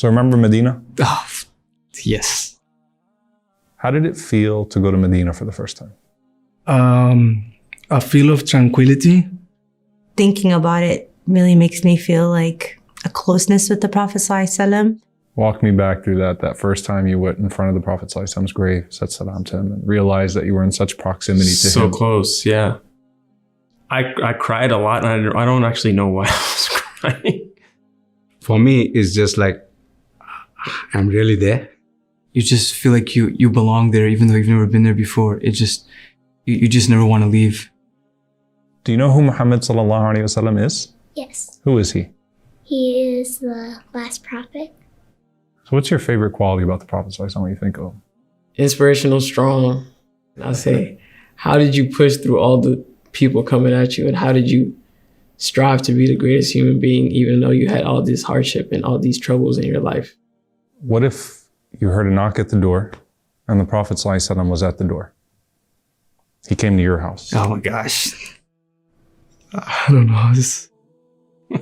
So remember Medina? Oh, yes. How did it feel to go to Medina for the first time? A feel of tranquility. Thinking about it really makes me feel like a closeness with the Prophet ﷺ. Walk me back through that first time you went in front of the Prophet ﷺ's grave, said salam to him, and realized that you were in such proximity to him. So close, yeah. I cried a lot, and I don't actually know why I was crying. For me, it's just like, I'm really there. You just feel like you belong there, even though you've never been there before. It just, you just never want to leave. Do you know who Muhammad ﷺ is? Yes. Who is he? He is the last prophet. So what's your favorite quality about the Prophet ﷺ when you think of him? Inspirational, strong. I'll say, how did you push through all the people coming at you, and how did you strive to be the greatest human being even though you had all this hardship and all these troubles in your life? What if you heard a knock at the door and the Prophet ﷺ was at the door? He came to your house. Oh my gosh. I don't know.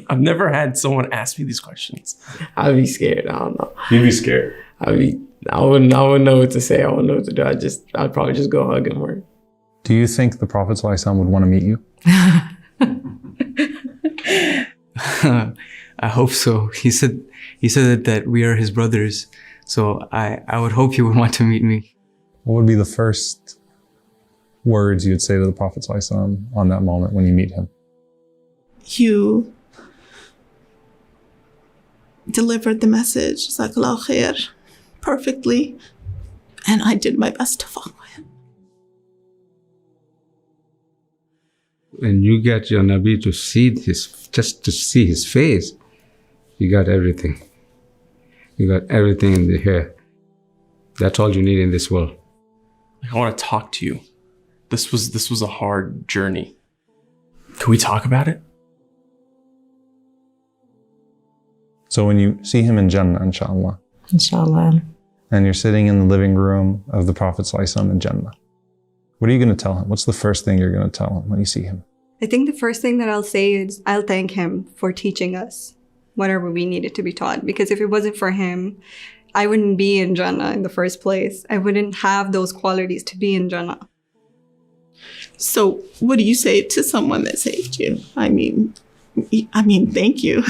I've never had someone ask me these questions. I'd be scared. I don't know. You'd be scared. I wouldn't know what to say. I wouldn't know what to do. I'd probably just go hug him. Or Do you think the Prophet ﷺ would want to meet you? I hope so. He said that we are his brothers. So I would hope he would want to meet me. What would be the first words you'd say to the Prophet ﷺ on that moment when you meet him? You delivered the message, Jazakallah khair, perfectly, and I did my best to follow him. When you get your Nabi to see just to see his face, you got everything. You got everything in the here. That's all you need in this world. Like, I want to talk to you. This was a hard journey. Can we talk about it? So when you see him in Jannah, inshallah, Inshallah. and you're sitting in the living room of the Prophet ﷺ in Jannah, what are you going to tell him? What's the first thing you're going to tell him when you see him? I think the first thing that I'll say is I'll thank him for teaching us whatever we needed to be taught. Because if it wasn't for him, I wouldn't be in Jannah in the first place. I wouldn't have those qualities to be in Jannah. So what do you say to someone that saved you? I mean, thank you.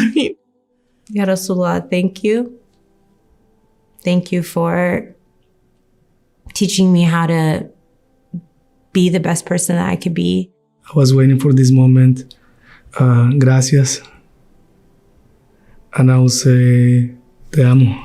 Ya Rasulullah, thank you. Thank you for teaching me how to be the best person that I could be. I was waiting for this moment. Gracias. And I will say, te amo.